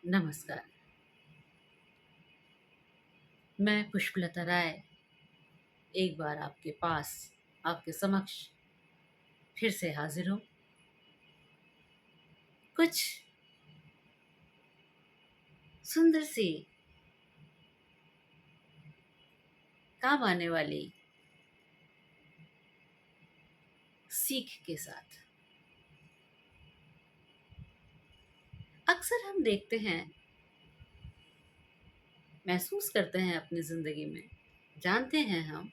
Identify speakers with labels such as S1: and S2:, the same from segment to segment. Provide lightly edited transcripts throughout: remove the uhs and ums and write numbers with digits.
S1: नमस्कार। मैं पुष्पलता राय एक बार आपके पास, आपके समक्ष फिर से हाजिर हूँ। कुछ सुंदर सी काम आने वाली सीख के साथ। अक्सर हम देखते हैं, महसूस करते हैं अपनी ज़िंदगी में, जानते हैं हम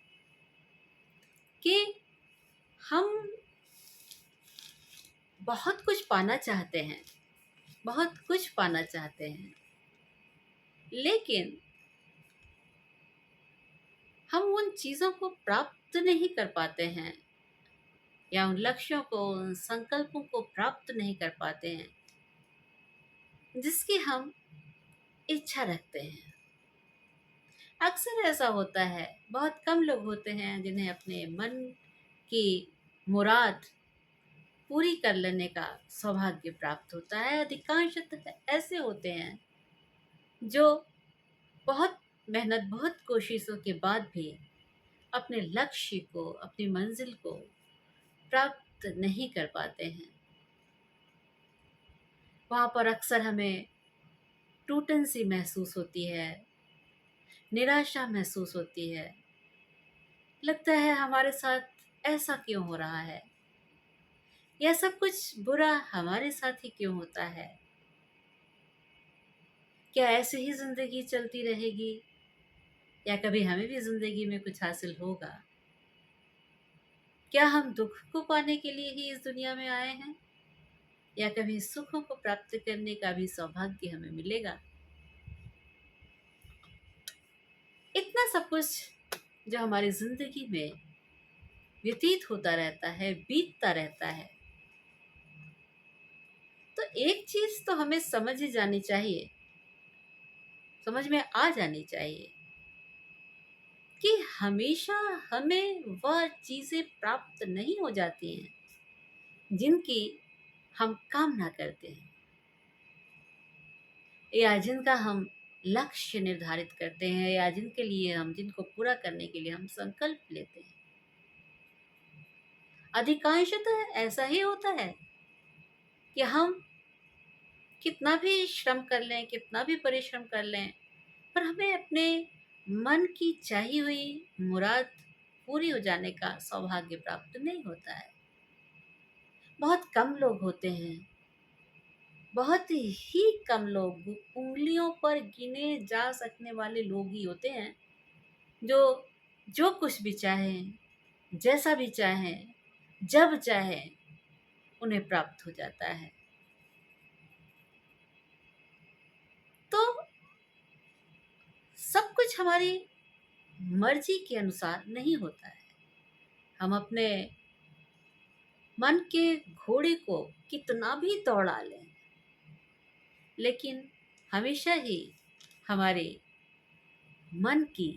S1: कि हम बहुत कुछ पाना चाहते हैं, बहुत कुछ पाना चाहते हैं, लेकिन हम उन चीज़ों को प्राप्त नहीं कर पाते हैं या उन लक्ष्यों को, उन संकल्पों को प्राप्त नहीं कर पाते हैं जिसकी हम इच्छा रखते हैं। अक्सर ऐसा होता है, बहुत कम लोग होते हैं जिन्हें अपने मन की मुराद पूरी कर लेने का सौभाग्य प्राप्त होता है। अधिकांशतः ऐसे होते हैं जो बहुत मेहनत, बहुत कोशिशों के बाद भी अपने लक्ष्य को, अपनी मंजिल को प्राप्त नहीं कर पाते हैं। वहाँ पर अक्सर हमें टूटन सी महसूस होती है, निराशा महसूस होती है। लगता है हमारे साथ ऐसा क्यों हो रहा है, यह सब कुछ बुरा हमारे साथ ही क्यों होता है। क्या ऐसे ही जिंदगी चलती रहेगी या कभी हमें भी जिंदगी में कुछ हासिल होगा। क्या हम दुख को पाने के लिए ही इस दुनिया में आए हैं या कभी सुखों को प्राप्त करने का भी सौभाग्य हमें मिलेगा। इतना सब कुछ जो हमारी जिंदगी में व्यतीत होता रहता है, बीतता रहता है, तो एक चीज तो हमें समझ ही जानी चाहिए, समझ में आ जानी चाहिए कि हमेशा हमें वह चीजें प्राप्त नहीं हो जाती हैं जिनकी हम कामना करते हैं या जिनका हम लक्ष्य निर्धारित करते हैं या जिनके लिए हम, जिनको पूरा करने के लिए हम संकल्प लेते हैं। अधिकांशतः ऐसा ही होता है कि हम कितना भी श्रम कर लें, कितना भी परिश्रम कर लें, पर हमें अपने मन की चाही हुई मुराद पूरी हो जाने का सौभाग्य प्राप्त नहीं होता है। बहुत कम लोग होते हैं, बहुत ही कम लोग, उंगलियों पर गिने जा सकने वाले लोग ही होते हैं जो जो कुछ भी चाहें, जैसा भी चाहें, जब चाहें उन्हें प्राप्त हो जाता है। तो सब कुछ हमारी मर्जी के अनुसार नहीं होता है। हम अपने मन के घोड़े को कितना भी दौड़ा लें, लेकिन हमेशा ही हमारे मन की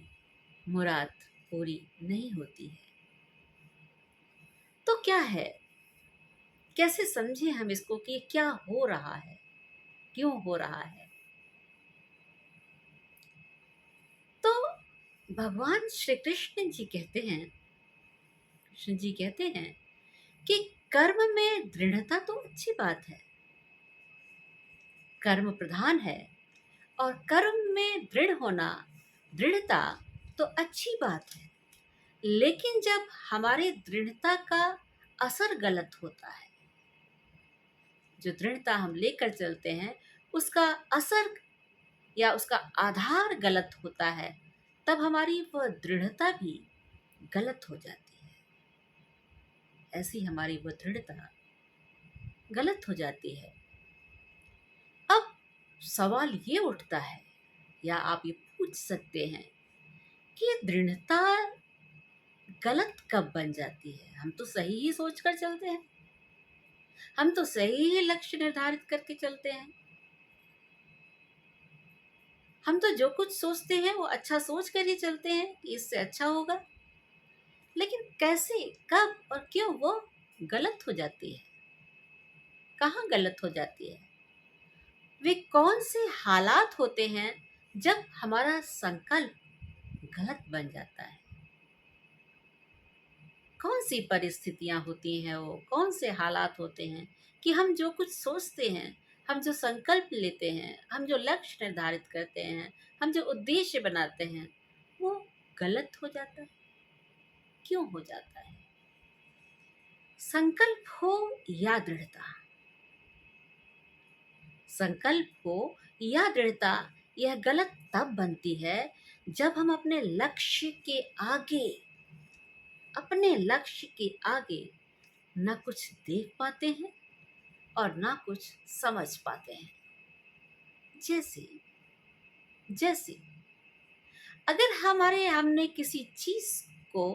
S1: मुराद पूरी नहीं होती है। तो क्या है, कैसे समझे हम इसको कि क्या हो रहा है, क्यों हो रहा है। तो भगवान श्री कृष्ण जी कहते हैं, कृष्ण जी कहते हैं कि कर्म में दृढ़ता तो अच्छी बात है, कर्म प्रधान है और कर्म में दृढ़ होना, दृढ़ता तो अच्छी बात है। लेकिन जब हमारी दृढ़ता का असर गलत होता है, जो दृढ़ता हम लेकर चलते हैं उसका असर या उसका आधार गलत होता है, तब हमारी वह दृढ़ता भी गलत हो जाती है। ऐसी हमारी वह दृढ़ता गलत हो जाती है। अब सवाल ये उठता है या आप ये पूछ सकते हैं कि दृढ़ता गलत कब बन जाती है। हम तो सही ही सोच कर चलते हैं, हम तो सही ही लक्ष्य निर्धारित करके चलते हैं, हम तो जो कुछ सोचते हैं वो अच्छा सोच कर ही चलते हैं कि इससे अच्छा होगा। लेकिन कैसे, कब और क्यों वो गलत हो जाती है, कहाँ गलत हो जाती है। वे कौन से हालात होते हैं जब हमारा संकल्प गलत बन जाता है? कौन सी परिस्थितियां होती हैं, वो कौन से हालात होते हैं कि हम जो कुछ सोचते हैं, हम जो संकल्प लेते हैं, हम जो लक्ष्य निर्धारित करते हैं, हम जो उद्देश्य बनाते हैं, वो गलत हो जाता है? क्यों हो जाता है? संकल्प हो या दृढ़ता, संकल्प हो या दृढ़ता, यह गलत तब बनती है जब हम अपने लक्ष्य के आगे न कुछ देख पाते हैं और ना कुछ समझ पाते हैं। जैसे जैसे अगर हमने किसी चीज को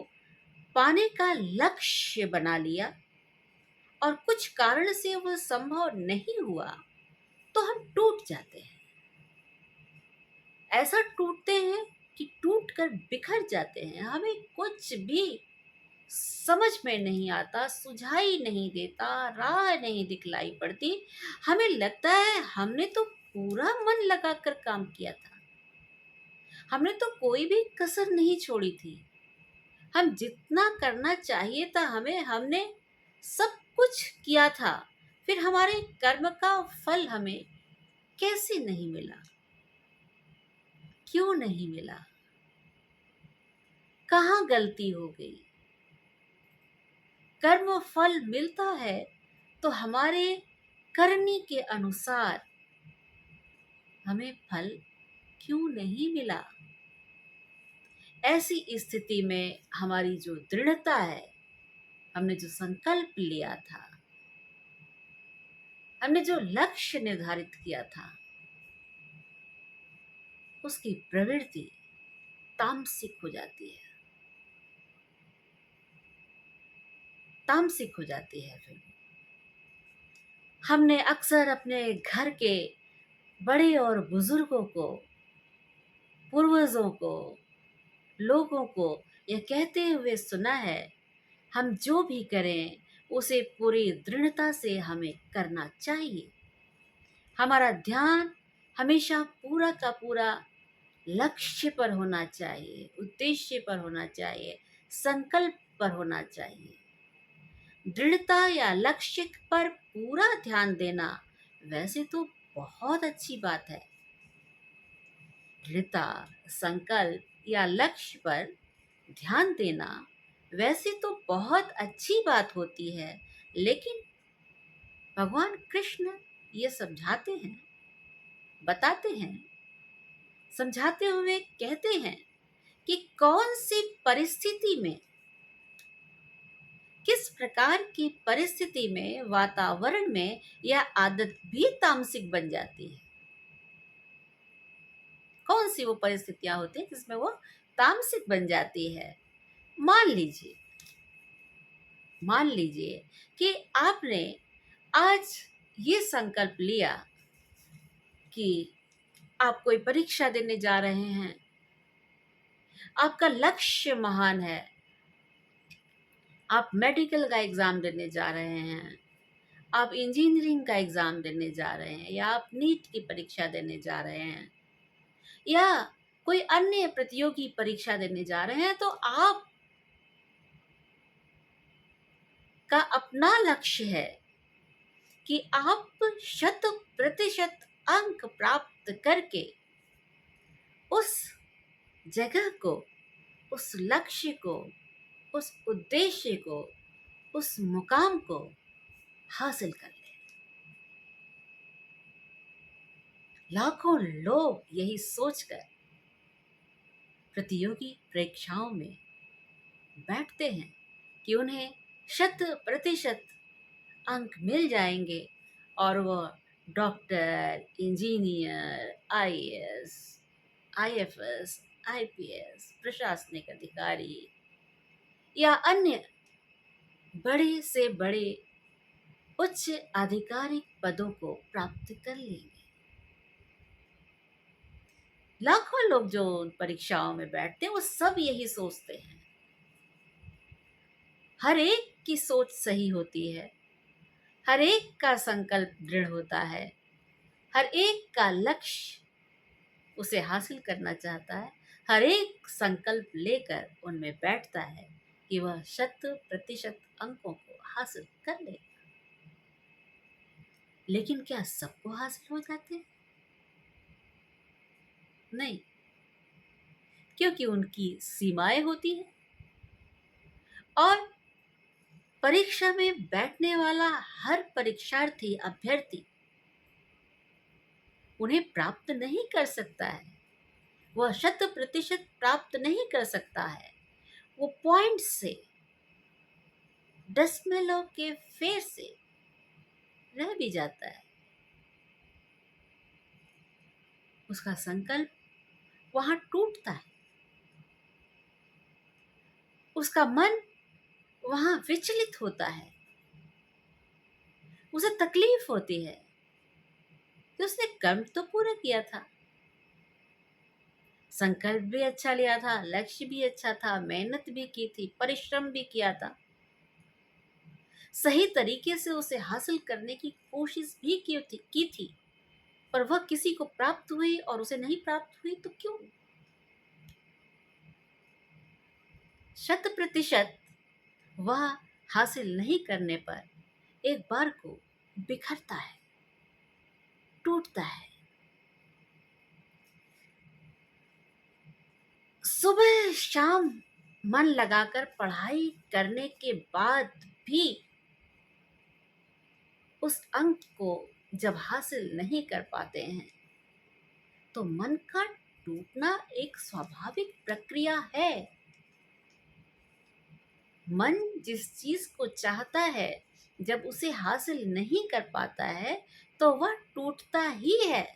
S1: पाने का लक्ष्य बना लिया और कुछ कारण से वह संभव नहीं हुआ, तो हम टूट जाते हैं। ऐसा टूटते हैं कि टूट कर बिखर जाते हैं। हमें कुछ भी समझ में नहीं आता, सुझाई नहीं देता, राह नहीं दिखलाई पड़ती। हमें लगता है हमने तो पूरा मन लगाकर काम किया था, हमने तो कोई भी कसर नहीं छोड़ी थी, हम जितना करना चाहिए था हमें, हमने सब कुछ किया था। फिर हमारे कर्म का फल हमें कैसे नहीं मिला? क्यों नहीं मिला? कहाँ गलती हो गई? कर्म फल मिलता है तो हमारे करनी के अनुसार हमें फल क्यों नहीं मिला? ऐसी स्थिति में हमारी जो दृढ़ता है, हमने जो संकल्प लिया था, हमने जो लक्ष्य निर्धारित किया था, उसकी प्रवृत्ति तामसिक हो जाती है, तामसिक हो जाती है। फिर हमने अक्सर अपने घर के बड़े और बुजुर्गों को, पूर्वजों को, लोगों को यह कहते हुए सुना है, हम जो भी करें उसे पूरी दृढ़ता से हमें करना चाहिए। हमारा ध्यान हमेशा पूरा का पूरा लक्ष्य पर होना चाहिए, उद्देश्य पर होना चाहिए, संकल्प पर होना चाहिए। दृढ़ता या लक्ष्य पर पूरा ध्यान देना वैसे तो बहुत अच्छी बात है। दृढ़ता, संकल्प या लक्ष्य पर ध्यान देना वैसे तो बहुत अच्छी बात होती है, लेकिन भगवान कृष्ण ये समझाते हैं, बताते हैं, समझाते हुए कहते हैं कि कौन सी परिस्थिति में, किस प्रकार की परिस्थिति में, वातावरण में यह आदत भी तामसिक बन जाती है। कौन सी वो परिस्थितियां होती हैं जिसमें वो तामसिक बन जाती है? मान लीजिए मान लीजिए कि आपने आज ये संकल्प लिया कि आप कोई परीक्षा देने जा रहे हैं, आपका लक्ष्य महान है, आप मेडिकल का एग्जाम देने जा रहे हैं, आप इंजीनियरिंग का एग्जाम देने जा रहे हैं, या आप नीट की परीक्षा देने जा रहे हैं, या कोई अन्य प्रतियोगी परीक्षा देने जा रहे हैं, तो आप का अपना लक्ष्य है कि आप 100% अंक प्राप्त करके उस जगह को, उस लक्ष्य को, उस उद्देश्य को, उस मुकाम को हासिल कर लें। लाखों लोग यही सोचकर प्रतियोगी परीक्षाओं में बैठते हैं कि उन्हें 100% अंक मिल जाएंगे और वह doctor, engineer, IAS, IFS, IPS, प्रशासनिक अधिकारी या अन्य बड़े से बड़े उच्च आधिकारिक पदों को प्राप्त कर लेंगे। लाखों लोग जो उन परीक्षाओं में बैठते हैं वो सब यही सोचते हैं। हर एक की सोच सही होती है, हर एक का संकल्प दृढ़ होता है, हर एक का लक्ष्य उसे हासिल करना चाहता है, हर एक संकल्प लेकर उनमें बैठता है कि वह 100% अंकों को हासिल कर ले। लेकिन क्या सबको हासिल हो जाते हैं? नहीं, क्योंकि उनकी सीमाएं होती हैं और परीक्षा में बैठने वाला हर परीक्षार्थी अभ्यर्थी उन्हें प्राप्त नहीं कर सकता है। वह 100% प्राप्त नहीं कर सकता है। वो पॉइंट से, दशमलव के फेर से रह भी जाता है। उसका संकल्प वहां टूटता है, उसका मन वहां विचलित होता है, उसे तकलीफ होती है कि उसने कर्म तो पूरा किया था, संकल्प भी अच्छा लिया था, लक्ष्य भी अच्छा था, मेहनत भी की थी, परिश्रम भी किया था, सही तरीके से उसे हासिल करने की कोशिश भी की थी, पर वह किसी को प्राप्त हुई और उसे नहीं प्राप्त हुई तो क्यों? 100% वह हासिल नहीं करने पर एक बार को बिखरता है, टूटता है। सुबह शाम मन लगाकर पढ़ाई करने के बाद भी उस अंक को जब हासिल नहीं कर पाते हैं तो मन का टूटना एक स्वाभाविक प्रक्रिया है। मन जिस चीज को चाहता है जब उसे हासिल नहीं कर पाता है तो वह टूटता ही है।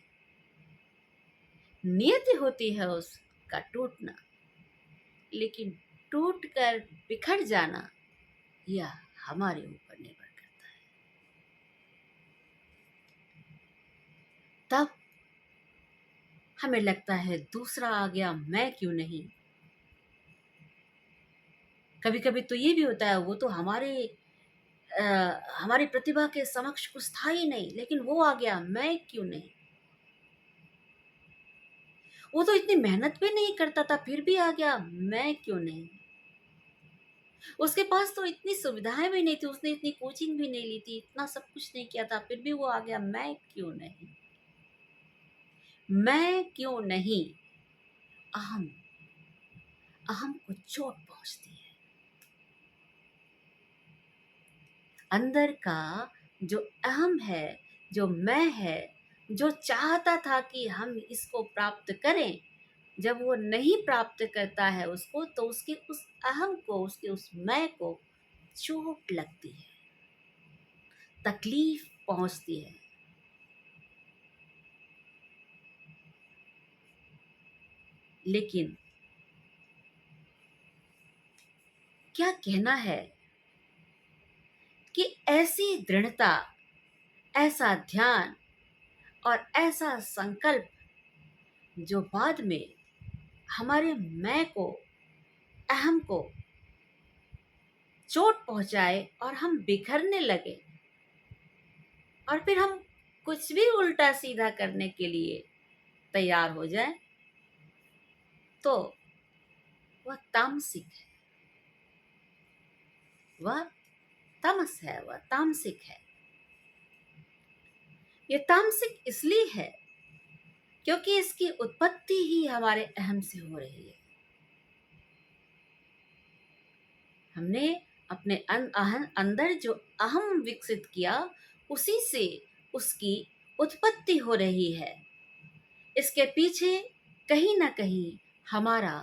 S1: नियति होती है उसका टूटना, लेकिन टूट कर बिखर जाना यह हमारे ऊपर निर्भर करता है। तब हमें लगता है दूसरा आ गया, मैं क्यों नहीं। कभी कभी तो ये भी होता है वो तो हमारी प्रतिभा के समक्ष कुछ था ही नहीं, लेकिन वो आ गया, मैं क्यों नहीं। वो तो इतनी मेहनत भी नहीं करता था फिर भी आ गया, मैं क्यों नहीं। उसके पास तो इतनी सुविधाएं भी नहीं थी, उसने इतनी कोचिंग भी नहीं ली थी, इतना सब कुछ नहीं किया था, फिर भी वो आ गया, मैं क्यों नहीं। मैं क्यों नहीं, अहम, अहम को चोट पहुंचती है। अंदर का जो अहम है, जो मैं है, जो चाहता था कि हम इसको प्राप्त करें, जब वो नहीं प्राप्त करता है उसको तो उसके उस अहम को, उसके उस मैं को चोट लगती है, तकलीफ पहुंचती है। लेकिन क्या कहना है कि ऐसी दृढ़ता, ऐसा ध्यान और ऐसा संकल्प जो बाद में हमारे मैं को, अहम को चोट पहुंचाए और हम बिखरने लगे और फिर हम कुछ भी उल्टा सीधा करने के लिए तैयार हो जाए, तो वह तामसिक है, वह तमस है, वह तामसिक है। ये तामसिक इसलिए है क्योंकि इसकी उत्पत्ति ही हमारे अहम से हो रही है। हमने अपने अंदर जो अहम विकसित किया उसी से उसकी उत्पत्ति हो रही है। इसके पीछे कहीं ना कहीं हमारा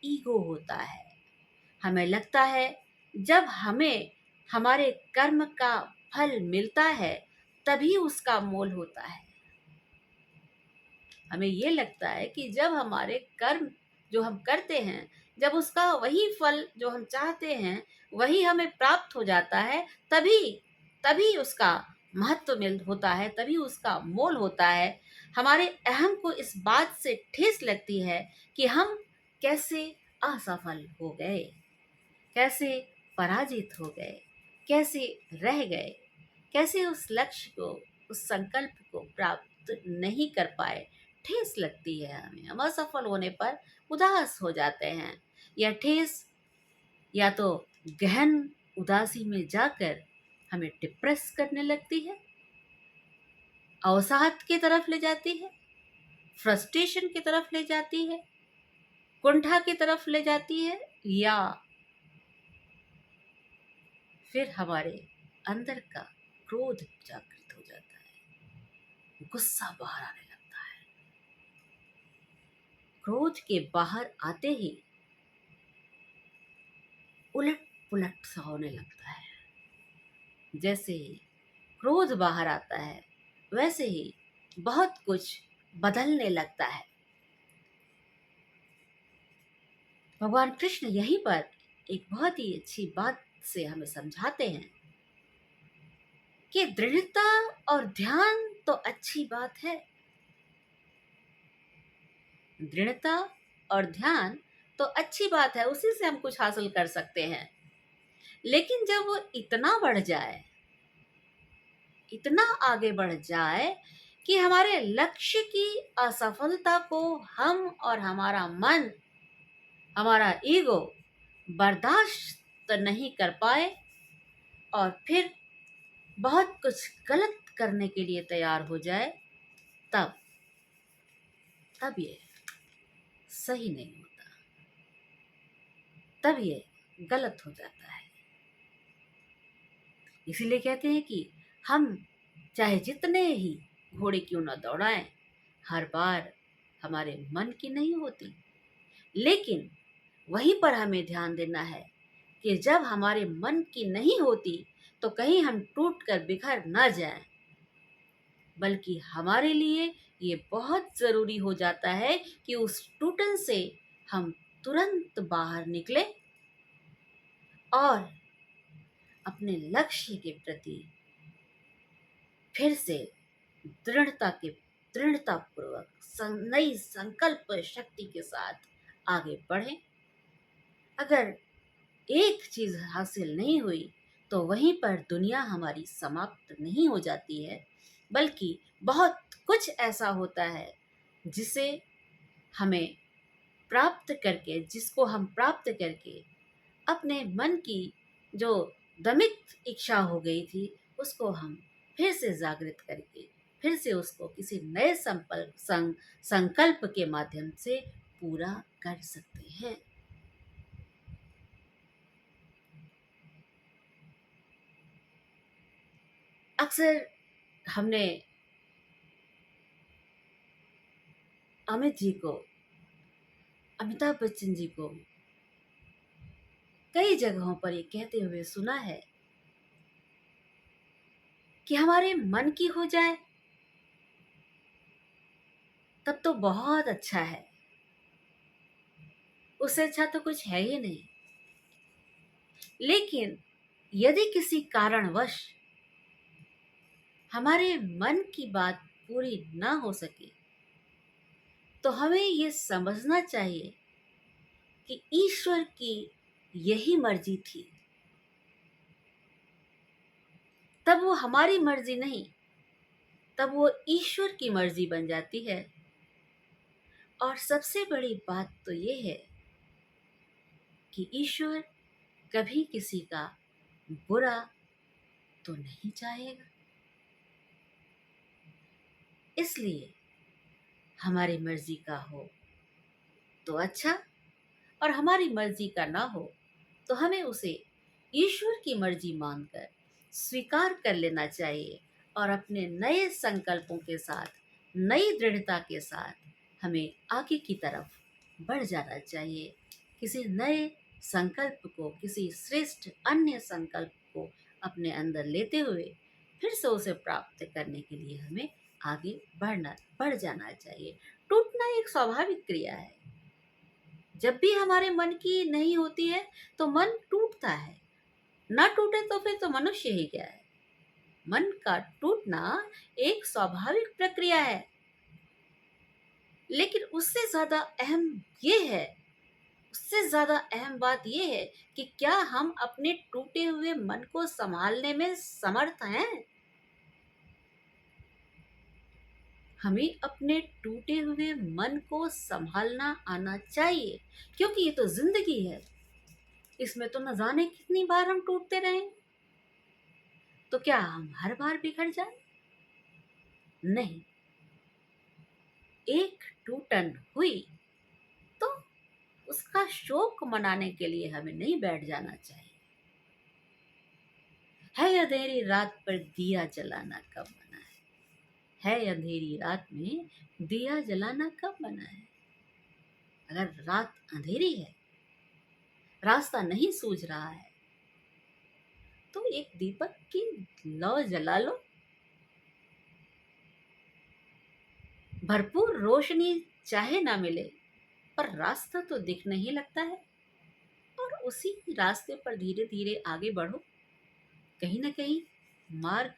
S1: ईगो होता है। हमें लगता है जब हमें हमारे कर्म का फल मिलता है तभी उसका मोल होता है। हमें ये लगता है कि जब हमारे कर्म जो हम करते हैं, जब उसका वही फल जो हम चाहते हैं वही हमें प्राप्त हो जाता है, तभी तभी उसका महत्व मिल होता है, तभी उसका मोल होता है। हमारे अहम को इस बात से ठेस लगती है कि हम कैसे असफल हो गए, कैसे पराजित हो गए, कैसे रह गए, कैसे उस लक्ष्य को, उस संकल्प को प्राप्त प्राप्त नहीं कर पाए, ठेस लगती है हमें, हम असफल होने पर उदास हो जाते हैं। यह ठेस या तो गहन उदासी में जाकर हमें डिप्रेस करने लगती है, अवसाद की तरफ ले जाती है, फ्रस्ट्रेशन की तरफ ले जाती है, कुंठा की तरफ ले जाती है, या फिर हमारे अंदर का क्रोध जागृत हो जाता है, गुस्सा बाहर आने लगता है। क्रोध के बाहर आते ही उलट पुलट सा होने लगता है। जैसे ही क्रोध बाहर आता है वैसे ही बहुत कुछ बदलने लगता है। भगवान कृष्ण यहीं पर एक बहुत ही अच्छी बात से हमें समझाते हैं कि दृढ़ता और ध्यान तो अच्छी बात है, दृढ़ता और ध्यान तो अच्छी बात है, उसी से हम कुछ हासिल कर सकते हैं। लेकिन जब वो इतना बढ़ जाए, इतना आगे बढ़ जाए कि हमारे लक्ष्य की असफलता को हम और हमारा मन, हमारा ईगो बर्दाश्त नहीं कर पाए और फिर बहुत कुछ गलत करने के लिए तैयार हो जाए, तब ये सही नहीं होता, तब ये गलत हो जाता है। इसीलिए कहते हैं कि हम चाहे जितने ही घोड़े क्यों न दौड़ाएं, हर बार हमारे मन की नहीं होती। लेकिन वहीं पर हमें ध्यान देना है कि जब हमारे मन की नहीं होती तो कहीं हम टूट कर बिखर न जाएं, बल्कि हमारे लिए ये बहुत ज़रूरी हो जाता है कि उस टूटन से हम तुरंत बाहर निकले और अपने लक्ष्य के प्रति फिर से दृढ़तापूर्वक नई संकल्प शक्ति के साथ आगे बढ़ें। अगर एक चीज़ हासिल नहीं हुई तो वहीं पर दुनिया हमारी समाप्त नहीं हो जाती है, बल्कि बहुत कुछ ऐसा होता है जिसे हमें जिसको हम प्राप्त करके अपने मन की जो दमित इच्छा हो गई थी उसको हम फिर से जागृत करके फिर से उसको किसी नए संकल्प के माध्यम से पूरा कर सकते हैं। अक्सर हमने अमिताभ बच्चन जी को कई जगहों पर ये कहते हुए सुना है कि हमारे मन की हो जाए तब तो बहुत अच्छा है, उससे अच्छा तो कुछ है ही नहीं। लेकिन यदि किसी कारणवश हमारे मन की बात पूरी ना हो सके तो हमें ये समझना चाहिए कि ईश्वर की यही मर्जी थी, तब वो हमारी मर्जी नहीं, तब वो ईश्वर की मर्जी बन जाती है। और सबसे बड़ी बात तो ये है कि ईश्वर कभी किसी का बुरा तो नहीं चाहेगा। इसलिए हमारी मर्जी का हो तो अच्छा, और हमारी मर्जी का ना हो तो हमें उसे ईश्वर की मर्जी मानकर स्वीकार कर लेना चाहिए और अपने नए संकल्पों के साथ, नई दृढ़ता के साथ हमें आगे की तरफ बढ़ जाना चाहिए। किसी नए संकल्प को, किसी श्रेष्ठ अन्य संकल्प को अपने अंदर लेते हुए फिर से उसे प्राप्त करने के लिए हमें आगे बढ़ जाना चाहिए। टूटना एक स्वाभाविक क्रिया है। जब भी हमारे मन की नहीं होती है तो मन टूटता है, ना टूटे तो फिर तो मनुष्य ही क्या है। मन का टूटना एक स्वाभाविक प्रक्रिया है। लेकिन उससे ज्यादा अहम बात ये है कि क्या हम अपने टूटे हुए मन को संभालने में समर्थ हैं। हमें अपने टूटे हुए मन को संभालना आना चाहिए, क्योंकि ये तो जिंदगी है। इसमें तो न जाने कितनी बार हम टूटते रहें। तो क्या हम हर बार बिखर जाए? नहीं। एक टूटन हुई तो उसका शोक मनाने के लिए हमें नहीं बैठ जाना चाहिए। है अंधेरी रात पर दिया जलाना कब मना है अंधेरी रात में दिया जलाना कब मना है। अगर रात अंधेरी है, रास्ता नहीं सूझ रहा है, तो एक दीपक की लौ जला लो। भरपूर रोशनी चाहे ना मिले, पर रास्ता तो दिखने ही लगता है, और उसी रास्ते पर धीरे धीरे आगे बढ़ो। कहीं ना कहीं मार्ग,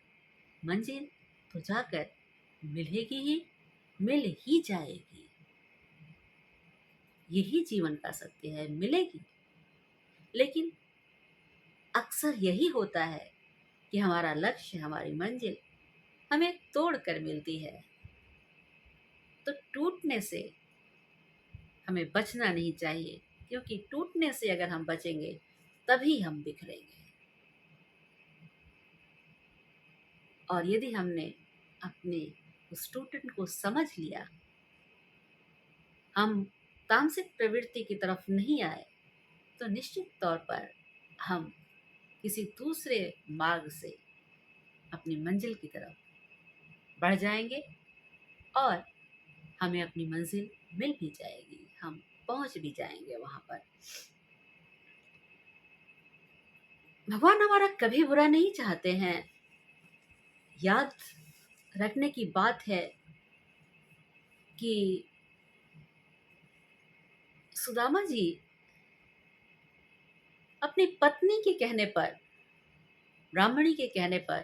S1: मंजिल तो जाकर मिलेगी ही, मिल ही जाएगी। यही जीवन का सत्य है, मिलेगी। लेकिन अक्सर यही होता है कि हमारा लक्ष्य, हमारी मंजिल हमें तोड़ कर मिलती है। तो टूटने से हमें बचना नहीं चाहिए, क्योंकि टूटने से अगर हम बचेंगे तभी हम बिखरेंगे। और यदि हमने अपने उस टूटन को समझ लिया, हम तामसिक प्रवृत्ति की तरफ नहीं आए, तो निश्चित तौर पर हम किसी दूसरे मार्ग से अपनी मंजिल की तरफ बढ़ जाएंगे, और हमें अपनी मंजिल मिल भी जाएगी, हम पहुंच भी जाएंगे वहां पर। भगवान हमारा कभी बुरा नहीं चाहते हैं। याद रखने की बात है कि सुदामा जी अपनी पत्नी के कहने पर, ब्राह्मणी के कहने पर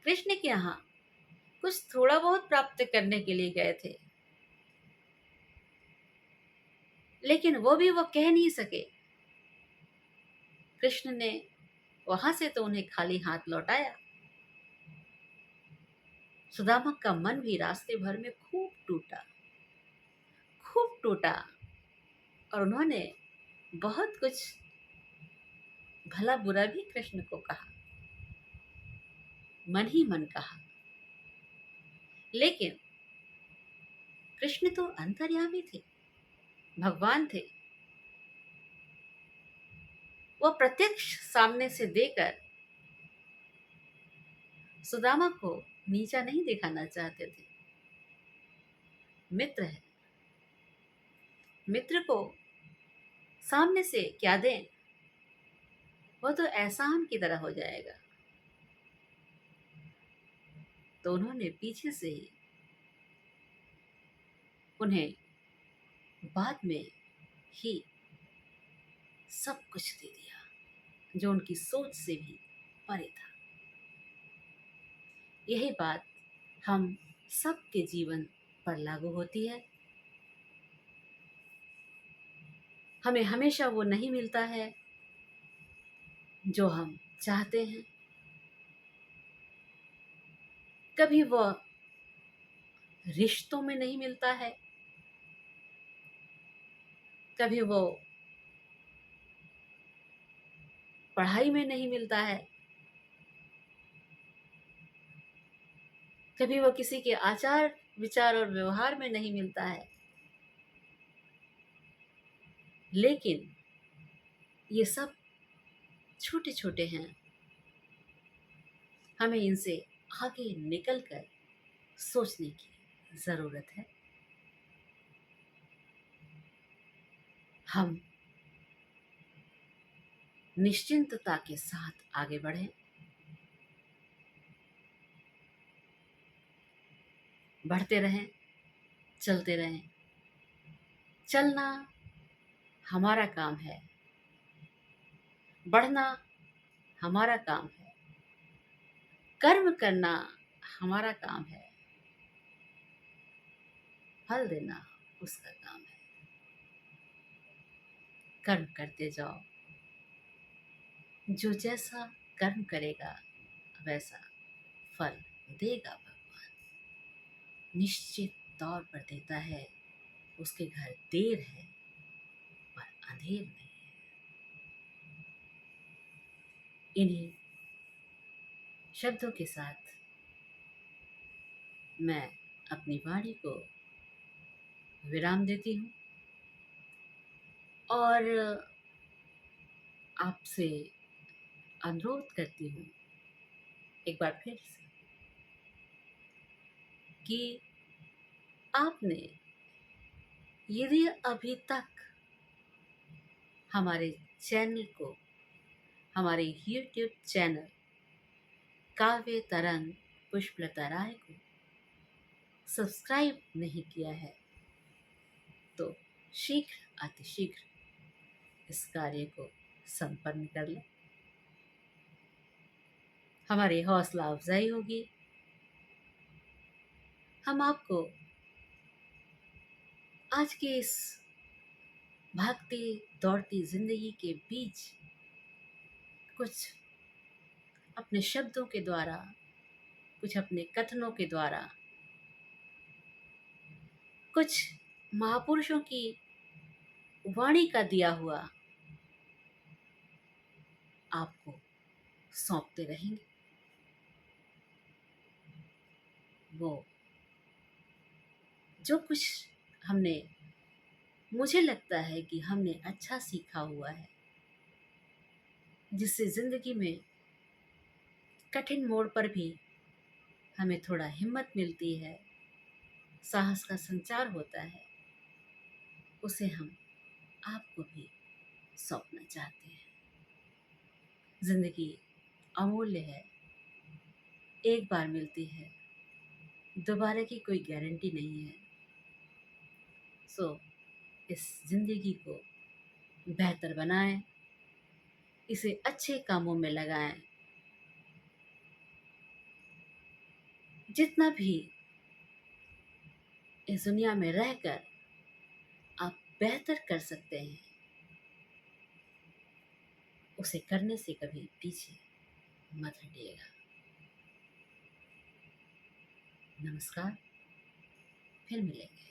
S1: कृष्ण के यहाँ कुछ थोड़ा बहुत प्राप्त करने के लिए गए थे, लेकिन वो कह नहीं सके। कृष्ण ने वहां से तो उन्हें खाली हाथ लौटाया। सुदामा का मन भी रास्ते भर में खूब टूटा, खूब टूटा, और उन्होंने बहुत कुछ भला बुरा भी कृष्ण को कहा, मन ही मन कहा। लेकिन कृष्ण तो अंतर्यामी थे, भगवान थे। वो प्रत्यक्ष सामने से देकर सुदामा को नीचा नहीं दिखाना चाहते थे। मित्र है, मित्र को सामने से क्या दें, वो तो एहसान की तरह हो जाएगा। तो उन्होंने पीछे से ही उन्हें बाद में ही सब कुछ दे दिया, जो उनकी सोच से भी परे था। यही बात हम सबके जीवन पर लागू होती है। हमें हमेशा वो नहीं मिलता है जो हम चाहते हैं। कभी वो रिश्तों में नहीं मिलता है, कभी वो पढ़ाई में नहीं मिलता है, कभी वो किसी के आचार विचार और व्यवहार में नहीं मिलता है। लेकिन ये सब छोटे छोटे हैं, हमें इनसे आगे निकलकर सोचने की जरूरत है। हम निश्चिंतता के साथ आगे बढ़ें, बढ़ते रहें, चलते रहें। चलना हमारा काम है, बढ़ना हमारा काम है, कर्म करना हमारा काम है, फल देना उसका काम है। कर्म करते जाओ, जो जैसा कर्म करेगा वैसा फल देगा भगवान। निश्चित तौर पर देता है। उसके घर देर है पर अंधेर नहीं है। इन्हीं शब्दों के साथ मैं अपनी वाणी को विराम देती हूँ और आपसे अनुरोध करती हूँ एक बार फिर से कि आपने यदि अभी तक हमारे चैनल को, हमारे YouTube चैनल काव्य तरंग पुष्पलता राय को सब्सक्राइब नहीं किया है तो शीघ्र अतिशीघ्र इस कार्य को संपन्न कर लें। हमारी हौसला अफजाई होगी। हम आपको आज की इस भागती दौड़ती जिंदगी के बीच कुछ अपने शब्दों के द्वारा, कुछ अपने कथनों के द्वारा, कुछ महापुरुषों की वाणी का दिया हुआ आपको सौंपते रहेंगे। वो जो कुछ हमने, मुझे लगता है कि हमने अच्छा सीखा हुआ है, जिससे जिंदगी में कठिन मोड़ पर भी हमें थोड़ा हिम्मत मिलती है, साहस का संचार होता है, उसे हम आपको भी सौंपना चाहते हैं। जिंदगी अमूल्य है, एक बार मिलती है, दोबारा की कोई गारंटी नहीं है। सो इस जिंदगी को बेहतर बनाएं, इसे अच्छे कामों में लगाएं। जितना भी इस दुनिया में रहकर आप बेहतर कर सकते हैं, उसे करने से कभी पीछे मत हटिएगा। नमस्कार, फिर मिलेंगे।